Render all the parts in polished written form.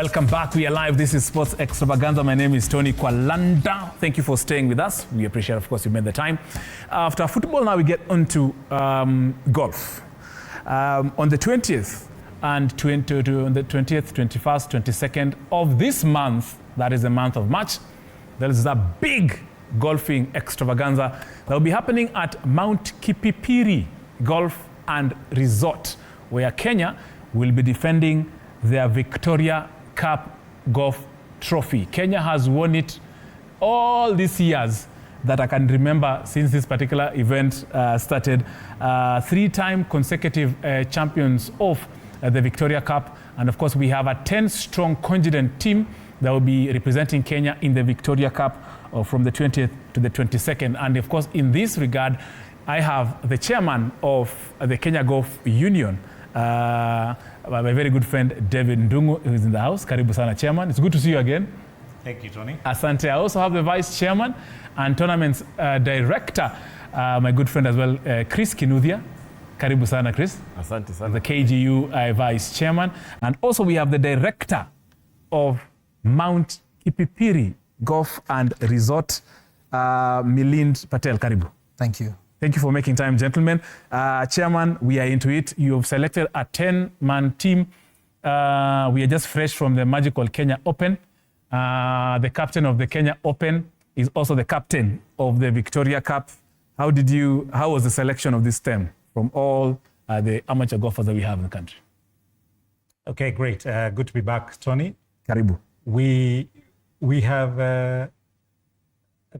Welcome back. We are live. This is Sports Extravaganza. My name is Tony Kwalanda. Thank you for staying with us. We appreciate, of course, you made the time. After football, now we get onto golf. On the 20th and on the 20th, 21st, 22nd of this month, that is the month of March, there is a big golfing extravaganza that will be happening at Mount Kipipiri Golf and Resort, where Kenya will be defending their Victoria Cup Golf Trophy. Kenya has won it all these years that I can remember since this particular event started. Three-time consecutive champions of the Victoria Cup. And of course, we have a 10-strong contingent team that will be representing Kenya in the Victoria Cup from the 20th to the 22nd. And of course, in this regard, I have the chairman of the Kenya Golf Union, my very good friend David Ndungu, who is in the house. Karibu sana, chairman. It's good to see you again. Thank you, Tony. Asante. I also have the vice chairman and tournaments director, my good friend as well, Chris Kinuthia. Karibu sana, Chris. Asante sana. The KGU vice chairman. And also we have the director of Mount Kipipiri Golf and Resort, Milind Patel. Karibu. Thank you. Thank you for making time, gentlemen. Chairman, we are into it. You've selected a 10-man team. We are just fresh from the magical Kenya Open. The captain of the Kenya Open is also the captain of the Victoria Cup. How was the selection of this team from all the amateur golfers that we have in the country? Okay, great. Good to be back, Tony. Karibu. We have a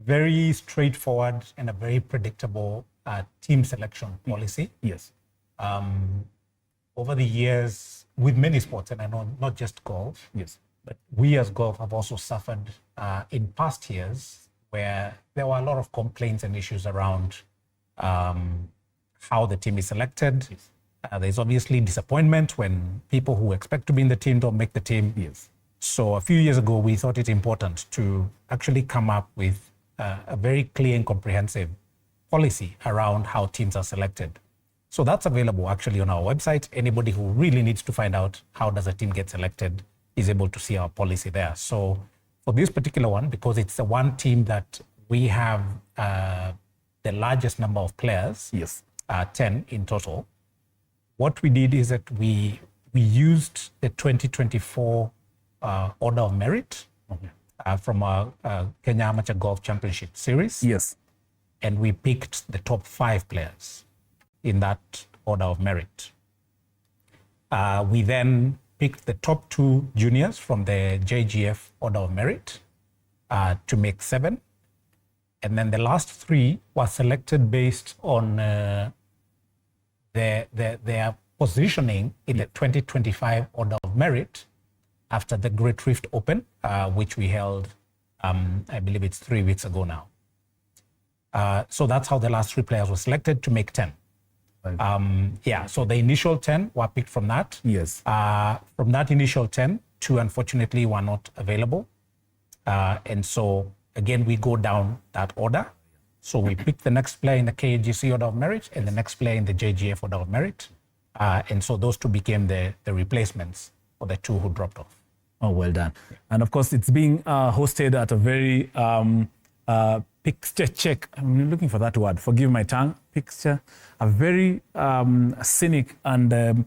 very straightforward and a very predictable team selection policy. Yes. Over the years, with many sports, and I know not just golf, yes, but we as golf have also suffered in past years where there were a lot of complaints and issues around how the team is selected. Yes. There's obviously disappointment when people who expect to be in the team don't make the team. Yes. So a few years ago, we thought it important to actually come up with a very clear and comprehensive policy around how teams are selected. So that's available actually on our website. Anybody who really needs to find out how does a team get selected is able to see our policy there. So for this particular one, because it's the one team that we have the largest number of players, yes, 10 in total, what we did is that we used the 2024 Order of Merit, okay, from our Kenya Amateur Golf Championship Series. yes, And we picked the top 5 players in that order of merit. We then picked the top 2 juniors from the JGF Order of Merit to make 7. And then the last 3 were selected based on their positioning in the 2025 Order of Merit after the Great Rift Open, which we held, I believe it's 3 weeks ago now. So that's how the last 3 players were selected to make 10. Right. So the initial 10 were picked from that. yes, From that initial 10, 2 unfortunately were not available. And so again, we go down that order. So we picked the next player in the KGC Order of Merit and the next player in the JGF Order of Merit. And so those 2 became the replacements for the 2 who dropped off. Oh, well done. Yeah. And of course, it's being hosted at a very picture check. I'm looking for that word. Forgive my tongue. Picture. A very scenic and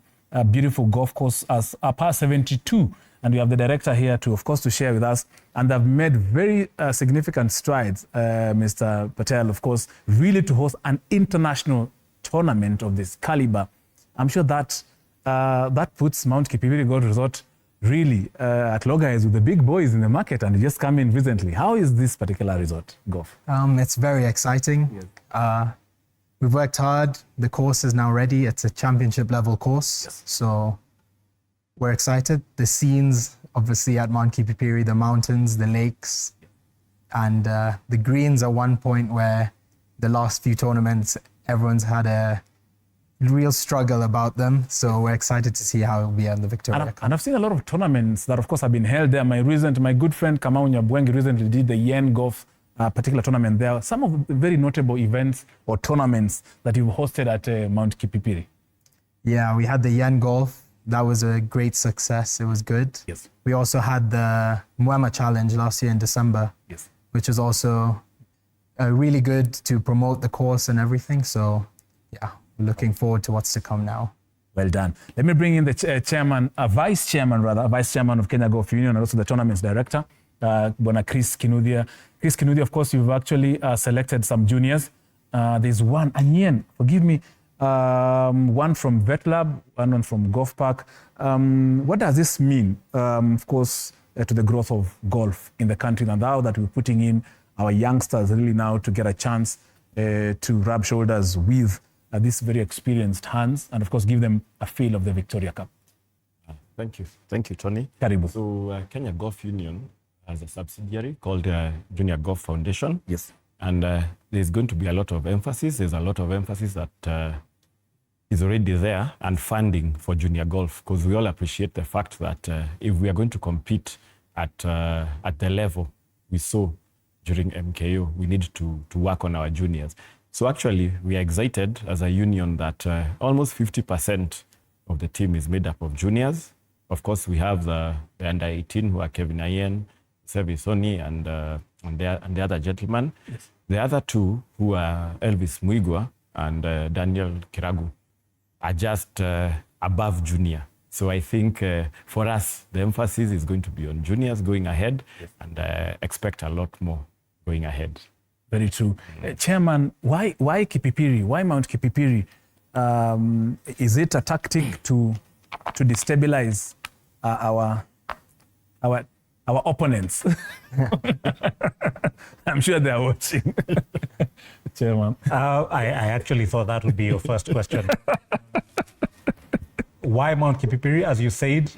beautiful golf course as a par 72. And we have the director here to, of course, to share with us. And they've made very significant strides, Mr. Patel, of course, really to host an international tournament of this caliber. I'm sure that that puts Mount Kipipiri Golf Resort really at loggerheads with the big boys in the market, and just come in recently. How is this particular resort golf? It's very exciting. Yes. We've worked hard. The course is now ready. It's a championship level course. Yes. So we're excited. The scenes, obviously, at Mount Kipipiri, the mountains, the lakes, and the greens are one point where the last few tournaments, everyone's had a real struggle about them. So we're excited to see how it'll be on the Victoria Cup. And I've seen a lot of tournaments that, of course, have been held there. My good friend Kamau Nyabwengi recently did the Yen Golf particular tournament there. Some of the very notable events or tournaments that you've hosted at Mount Kipipiri. Yeah, we had the Yen Golf that was a great success. It was good. Yes. We also had the Mwema Challenge last year in December, Yes. which was also really good to promote the course and everything. So, yeah, looking forward to what's to come now. Well done. Let me bring in the vice chairman of Kenya Golf Union, and also the tournament's director, Bwana Chris Kinuthia. Chris Kinuthia, of course, you've actually selected some juniors. There's one, Anyen, forgive me, one from Vet Lab, one from Golf Park. What does this mean, of course, to the growth of golf in the country, and now that we're putting in our youngsters really now to get a chance to rub shoulders with these very experienced hands, and of course give them a feel of the Victoria Cup? Thank you, Tony. Karibu. So Kenya Golf Union has a subsidiary called Junior Golf Foundation. Yes. And there's going to be a lot of emphasis. There's a lot of emphasis that is already there, and funding for junior golf, because we all appreciate the fact that if we are going to compete at the level we saw during MKO, we need to work on our juniors. So actually, we are excited as a union that almost 50% of the team is made up of juniors. Of course, we have the under 18 who are Kevin Ayen, Sevi Soni, and the other gentleman. Yes. The other two, who are Elvis Muigwa and Daniel Kiragu, are just above junior. So I think for us, the emphasis is going to be on juniors going ahead, yes, and expect a lot more going ahead. Very true. Chairman, why Kipipiri? Why Mount Kipipiri? Is it a tactic to destabilize our opponents? I'm sure they are watching. Chairman. I actually thought that would be your first question. Why Mount Kipipiri? As you said,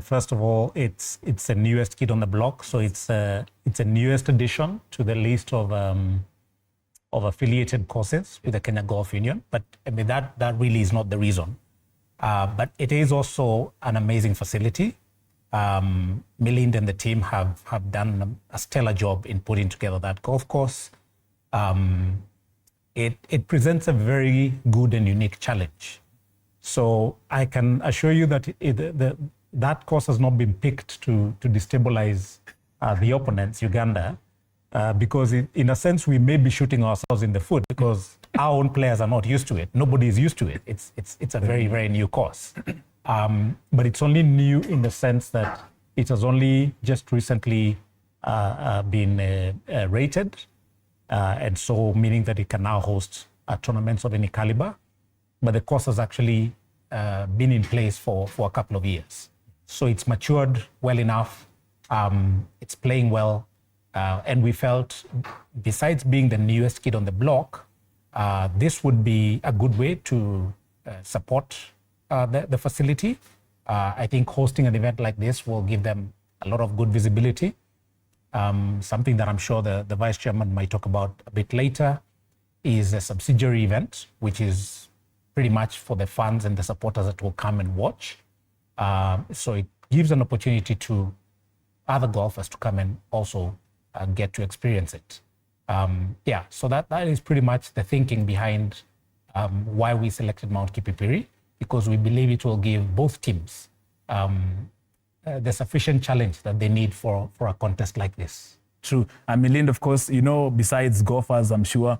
first of all, it's the newest kid on the block, so it's a newest addition to the list of affiliated courses with the Kenya Golf Union. But I mean that really is not the reason. But it is also an amazing facility. Milind and the team have done a stellar job in putting together that golf course. It presents a very good and unique challenge. So I can assure you that that course has not been picked to destabilize the opponents, Uganda, because in a sense we may be shooting ourselves in the foot because our own players are not used to it. Nobody is used to it. It's a very, very new course. But it's only new in the sense that it has only just recently been rated, and so meaning that it can now host tournaments of any caliber. But the course has actually been in place for a couple of years. So it's matured well enough, it's playing well, and we felt, besides being the newest kid on the block, this would be a good way to support the facility. I think hosting an event like this will give them a lot of good visibility. Something that I'm sure the Vice Chairman might talk about a bit later is a subsidiary event, which is pretty much for the fans and the supporters that will come and watch. So it gives an opportunity to other golfers to come and also get to experience it. So that is pretty much the thinking behind why we selected Mount Kipipiri, because we believe it will give both teams the sufficient challenge that they need for a contest like this. True. And Milind, of course, besides golfers, I'm sure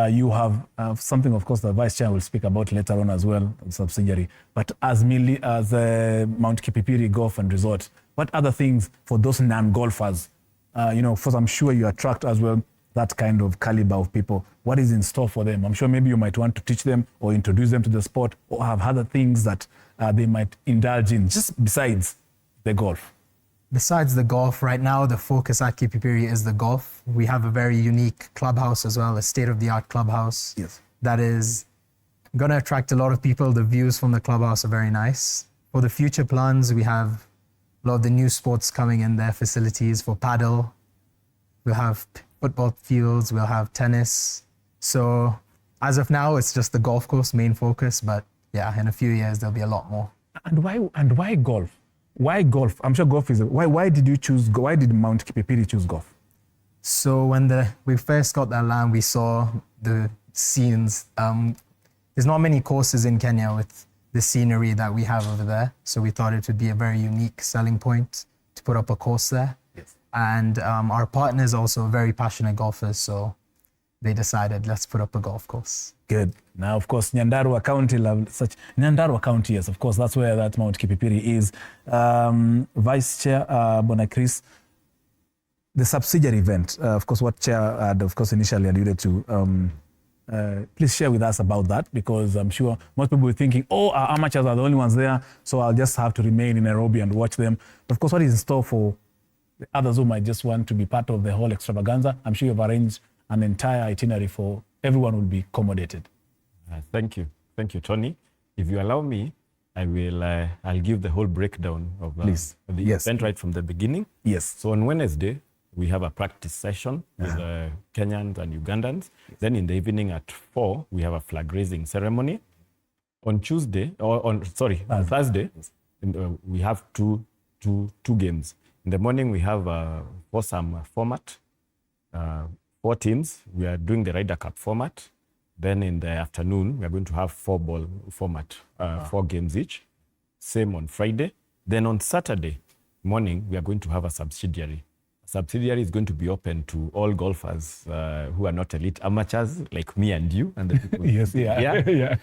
you have something, of course, the Vice Chair will speak about later on as well, subsidiary. But as Mount Kipipiri Golf and Resort, what other things for those non-golfers? First, I'm sure you attract as well that kind of caliber of people. What is in store for them? I'm sure maybe you might want to teach them or introduce them to the sport, or have other things that they might indulge in, just besides the golf. Besides the golf, right now the focus at Kipipiri is the golf. We have a very unique clubhouse as well, a state-of-the-art clubhouse. Yes. That is going to attract a lot of people. The views from the clubhouse are very nice. For the future plans, we have a lot of the new sports coming in their facilities. For paddle, we'll have football fields, we'll have tennis. So as of now, it's just the golf course main focus, but yeah, in a few years, there'll be a lot more. And why golf? Why golf? I'm sure golf is... Why did Mount Kipipiri choose golf? So when we first got that land, we saw the scenes. There's not many courses in Kenya with the scenery that we have over there. So we thought it would be a very unique selling point to put up a course there. Yes. And our partners also very passionate golfers, so they decided, let's put up a golf course. Good. Now, of course, Nyandarua County, Nyandarua County, yes, of course, that's where that Mount Kipipiri is. Vice Chair Bona Chris, the subsidiary event, of course, what Chair had, of course, initially alluded to. Please share with us about that, because I'm sure most people are thinking, oh, our amateurs are the only ones there, so I'll just have to remain in Nairobi and watch them. But of course, what is in store for the others who might just want to be part of the whole extravaganza? I'm sure you've arranged an entire itinerary for everyone will be accommodated. Thank you, Tony. If you allow me, I'll give the whole breakdown of the event right from the beginning. Yes. So on Wednesday, we have a practice session with Kenyans and Ugandans. Then in the evening at 4, we have a flag raising ceremony. On Thursday, we have two games. In the morning, we have a foursome format, 4 teams. We are doing the Ryder Cup format. Then in the afternoon, we are going to have 4-ball format, 4 games each. Same on Friday. Then on Saturday morning, we are going to have a subsidiary. Subsidiary is going to be open to all golfers who are not elite amateurs like me and you. And the people Yes, yeah.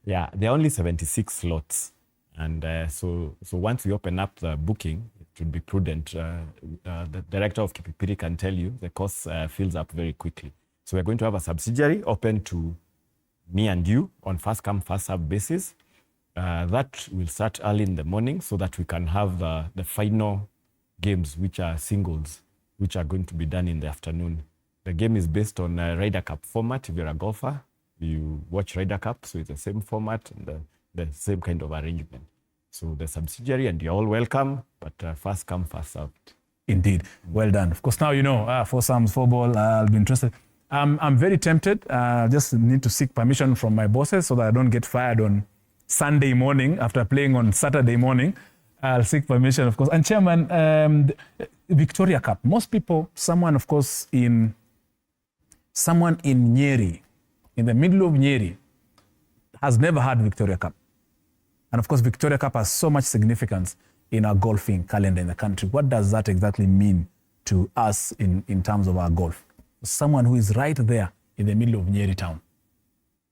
Yeah, there are only 76 slots. And so once we open up the booking, it would be prudent. The director of Kipipiri can tell you the course fills up very quickly. So we're going to have a subsidiary open to me and you on first come, first serve basis. That will start early in the morning so that we can have the final games, which are singles, which are going to be done in the afternoon. The game is based on a Ryder Cup format. If you're a golfer, you watch Ryder Cup, so it's the same format and the same kind of arrangement. So the subsidiary, and you're all welcome, but first come, first served. Indeed. Well done. Of course, now you know, foursomes, 4-ball, I'll be interested. I'm very tempted. Just need to seek permission from my bosses so that I don't get fired on Sunday morning after playing on Saturday morning. I'll seek permission, of course. And Chairman, Victoria Cup. Most people, someone in Nyeri, in the middle of Nyeri, has never had Victoria Cup. And of course, Victoria Cup has so much significance in our golfing calendar in the country. What does that exactly mean to us in terms of our golf? Someone who is right there in the middle of Nyeri town,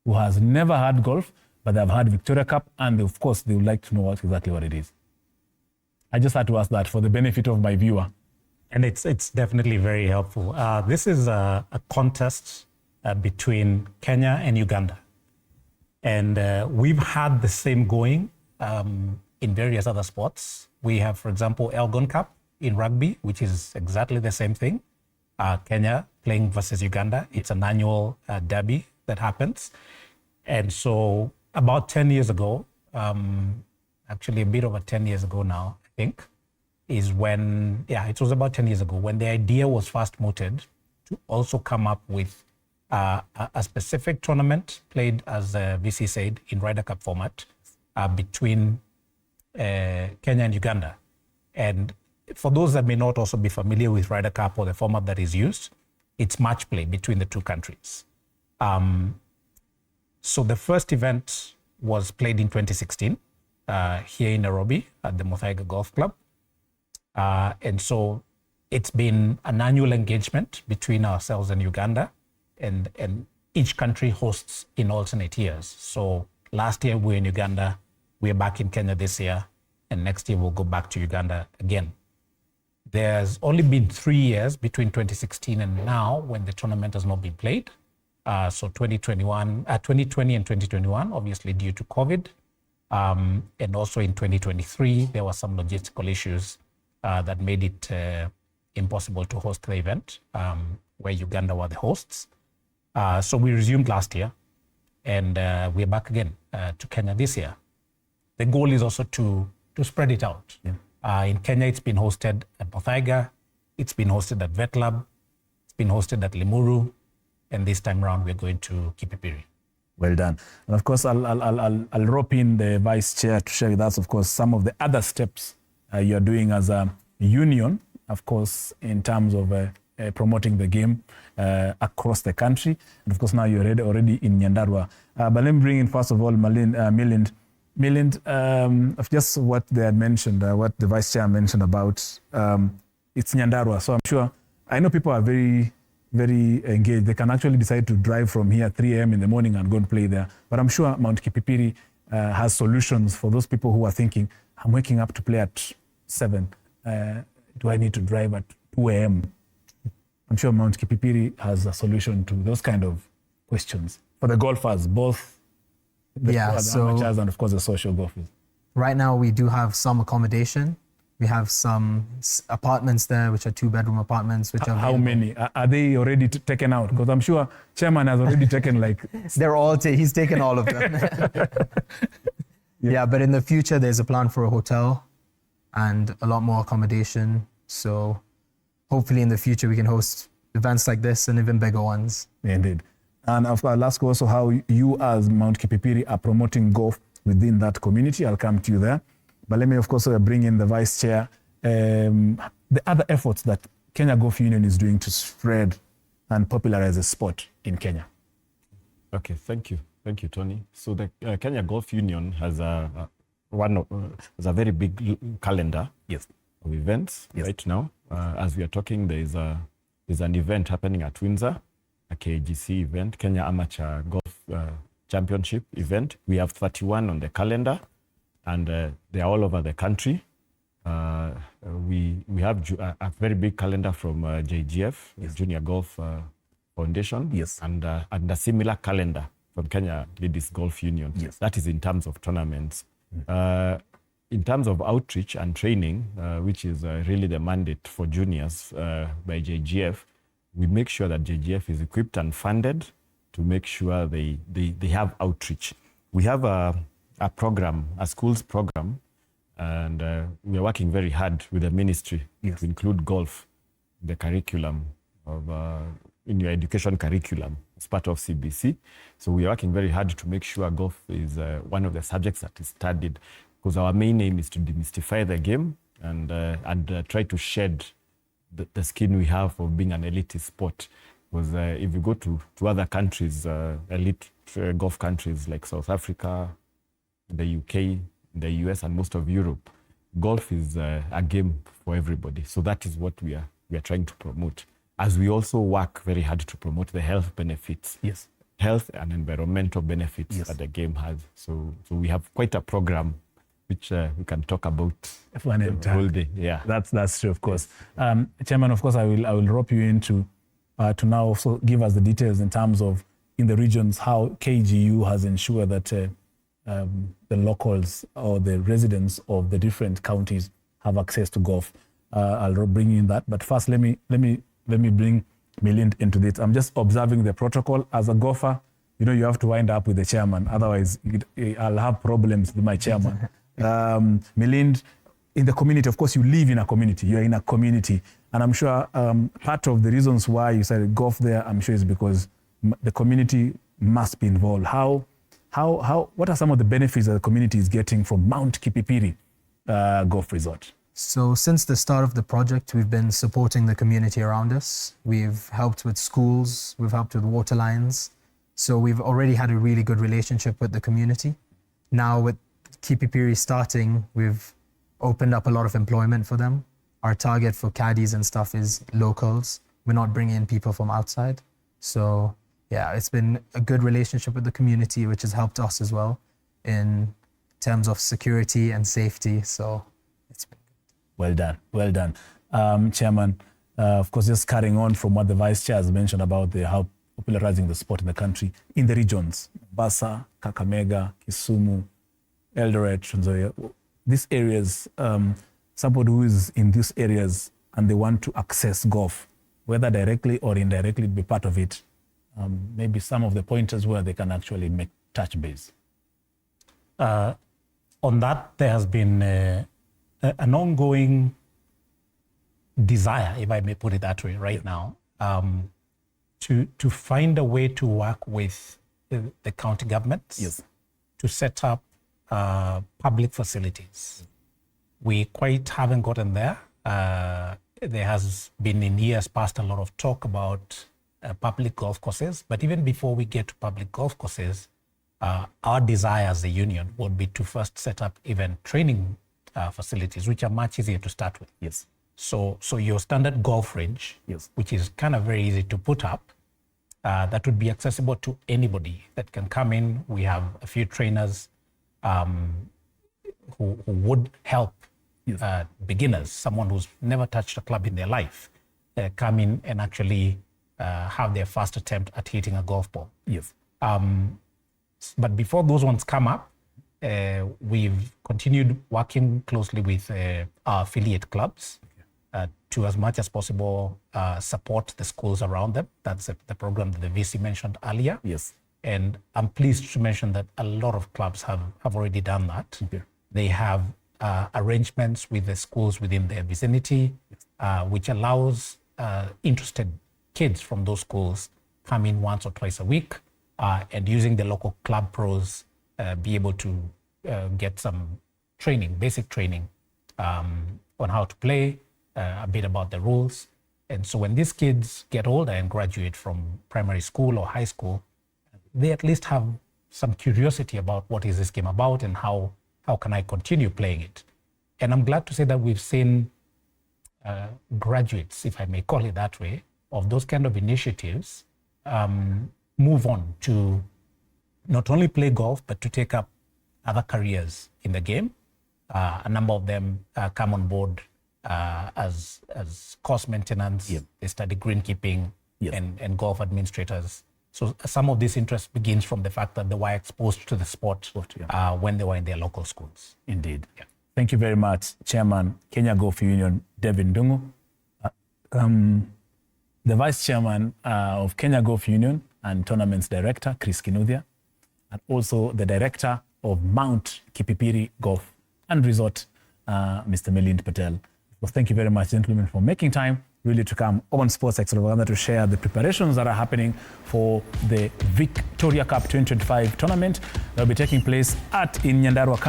who has never had golf, but they've had Victoria Cup, and of course, they would like to know exactly what it is. I just had to ask that for the benefit of my viewer. And it's definitely very helpful. This is a contest between Kenya and Uganda. And we've had the same going in various other sports. We have, for example, Elgon Cup in rugby, which is exactly the same thing. Kenya playing versus Uganda. It's an annual derby that happens. And so about 10 years ago, actually a bit over 10 years ago now, I think, is when, it was about 10 years ago, when the idea was first mooted to also come up with a specific tournament played, as VC said, in Ryder Cup format between Kenya and Uganda. And for those that may not also be familiar with Ryder Cup or the format that is used, it's match play between the two countries. So the first event was played in 2016 here in Nairobi at the Muthaiga Golf Club. And so it's been an annual engagement between ourselves and Uganda, and each country hosts in alternate years. So last year we were in Uganda, we're back in Kenya this year, and next year we'll go back to Uganda again. There's only been 3 years between 2016 and now when the tournament has not been played. So 2020 and 2021, obviously due to COVID. And also in 2023, there were some logistical issues that made it impossible to host the event where Uganda were the hosts. So we resumed last year, and we're back again to Kenya this year. The goal is also to spread it out. Yeah. In Kenya, it's been hosted at Muthaiga, it's been hosted at VetLab, it's been hosted at Limuru, and this time around we're going to Kipipiri. Well done. And of course, I'll rope in the Vice Chair to share with us, of course, some of the other steps you're doing as a union, of course, in terms of promoting the game across the country. And of course, now you're already in Nyandarua. But let me bring in, first of all, Milind. Milind, of just what they had mentioned, what the vice chair mentioned about it's Nyandarua. So I'm sure, I know people are very, very engaged. They can actually decide to drive from here at 3 a.m. in the morning and go and play there. But I'm sure Mount Kipipiri has solutions for those people who are thinking, I'm waking up to play at 7. Do I need to drive at 2 a.m.? I'm sure Mount Kipipiri has a solution to those kind of questions for the golfers, both the amateurs and of course the social golfers. Right now we do have some accommodation. We have some apartments there, which are 2-bedroom apartments. Which are how many? Are they already taken out? Because I'm sure chairman has already taken like... They're all, he's taken all of them. Yeah, but in the future, there's a plan for a hotel and a lot more accommodation. So hopefully in the future, we can host events like this and even bigger ones. Indeed. And of course, I'll ask also how you as Mount Kipipiri are promoting golf within that community. I'll come to you there. But let me, of course, bring in the vice chair. The other efforts that Kenya Golf Union is doing to spread and popularize the sport in Kenya. Okay, thank you. Thank you, Tony. So the Kenya Golf Union has a very big calendar of events right now. As we are talking, there's an event happening at Windsor, a KGC event, Kenya Amateur Golf Championship event. We have 31 on the calendar, and they are all over the country. We have a very big calendar from JGF, Junior Golf Foundation, and a similar calendar from Kenya Ladies Golf Union. That is in terms of tournaments. In terms of outreach and training, which is really the mandate for juniors by JGF, we make sure that JGF is equipped and funded to make sure they have outreach. We have a program, a schools program, and we are working very hard with the ministry to include golf in the curriculum of in your education curriculum as part of CBC. So we are working very hard to make sure golf is one of the subjects that is studied, because our main aim is to demystify the game and try to shed the skin we have of being an elite sport. Because if you go to other countries, elite golf countries like South Africa, the UK, the US, and most of Europe, golf is a game for everybody. So that is what we are trying to promote, as we also work very hard to promote the health benefits, health and environmental benefits that the game has. So we have quite a program which we can talk about the whole day. Yeah, that's true, of course. Chairman, of course, I will rope you into to now also give us the details in terms of in the regions how KGU has ensured that the locals or the residents of the different counties have access to golf. I'll bring you in that, but first let me bring Milind into this. I'm just observing the protocol as a golfer. You know, you have to wind up with the chairman, otherwise I'll have problems with my chairman. Milind, in the community, of course, you live in a community. You're in a community, and I'm sure part of the reasons why you started golf there, I'm sure, is because the community must be involved. What are some of the benefits that the community is getting from Mount Kipipiri Golf Resort? So since the start of the project, we've been supporting the community around us. We've helped with schools, we've helped with water lines. So we've already had a really good relationship with the community. Now with Kipipiri starting, we've opened up a lot of employment for them. Our target for caddies and stuff is locals. We're not bringing in people from outside. So yeah, it's been a good relationship with the community, which has helped us as well in terms of security and safety. So it's been well done, well done. Chairman, of course, just carrying on from what the Vice Chair has mentioned about how popularizing the sport in the country, in the regions, Mombasa, Kakamega, Kisumu, Eldoret, Trans Nzoia, these areas, somebody who is in these areas and they want to access golf, whether directly or indirectly, be part of it, maybe some of the pointers where they can actually make touch base. On that, there has been an ongoing desire, if I may put it that way, right now, to find a way to work with the county governments to set up public facilities. We quite haven't gotten there. There has been in years past a lot of talk about public golf courses, but even before we get to public golf courses, our desire as a union would be to first set up even training facilities, which are much easier to start with. Yes. So your standard golf range, Yes. which is kind of very easy to put up, that would be accessible to anybody that can come in. We have a few trainers who would help beginners, someone who's never touched a club in their life, come in and actually have their first attempt at hitting a golf ball. Yes. But before those ones come up, we've continued working closely with our affiliate clubs to, as much as possible, support the schools around them. That's the program that the VC mentioned earlier. Yes. And I'm pleased to mention that a lot of clubs have already done that. Okay. They have arrangements with the schools within their vicinity, which allows interested kids from those schools come in once or twice a week, and using the local club pros, be able to get some training, basic training on how to play, a bit about the rules. And so when these kids get older and graduate from primary school or high school, they at least have some curiosity about what is this game about and how can I continue playing it. And I'm glad to say that we've seen graduates, if I may call it that way, of those kind of initiatives move on to not only play golf, but to take up other careers in the game. A number of them come on board as course maintenance. Yep. They study greenkeeping. Yep. and golf administrators. So some of this interest begins from the fact that they were exposed to the sport when they were in their local schools. Indeed. Yeah. Thank you very much, Chairman, Kenya Golf Union, Devin Dungu. The Vice Chairman of Kenya Golf Union and Tournaments Director, Chris Kinuthia, and also the Director of Mount Kipipiri Golf and Resort, Mr. Milind Patel. Well, thank you very much, gentlemen, for making time really to come on Sports Extravaganza to share the preparations that are happening for the Victoria Cup 2025 tournament that will be taking place in Nyandarua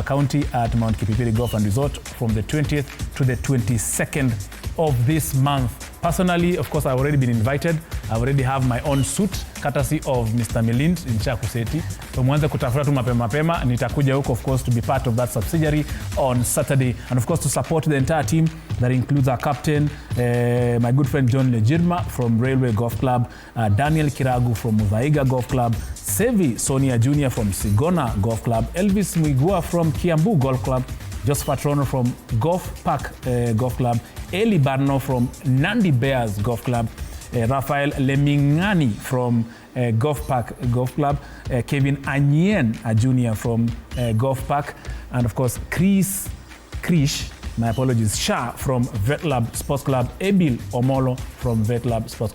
County at Mount Kipipiri Golf and Resort from the 20th to the 22nd of this month. Personally, of course, I've already been invited. I already have my own suit, courtesy of Mr. Milind in Chakuseti. So mwanze kutafuta tu mapema, nitakuja huko, of course, to be part of that subsidiary on Saturday. And of course, to support the entire team that includes our captain, my good friend John Lejirma from Railway Golf Club, Daniel Kiragu from Muvaiga Golf Club, Sevi Sonia Jr. from Sigona Golf Club, Elvis Muigua from Kiambu Golf Club, Josephat Rono from Golf Park Golf Club, Eli Barno from Nandi Bears Golf Club, Rafael Lemingani from Golf Park Golf Club, Kevin Anyen Jr. from Golf Park, and of course Krish, my apologies, Shah from Vetlab Sports Club, Ebil Omolo from Vetlab Sports Club.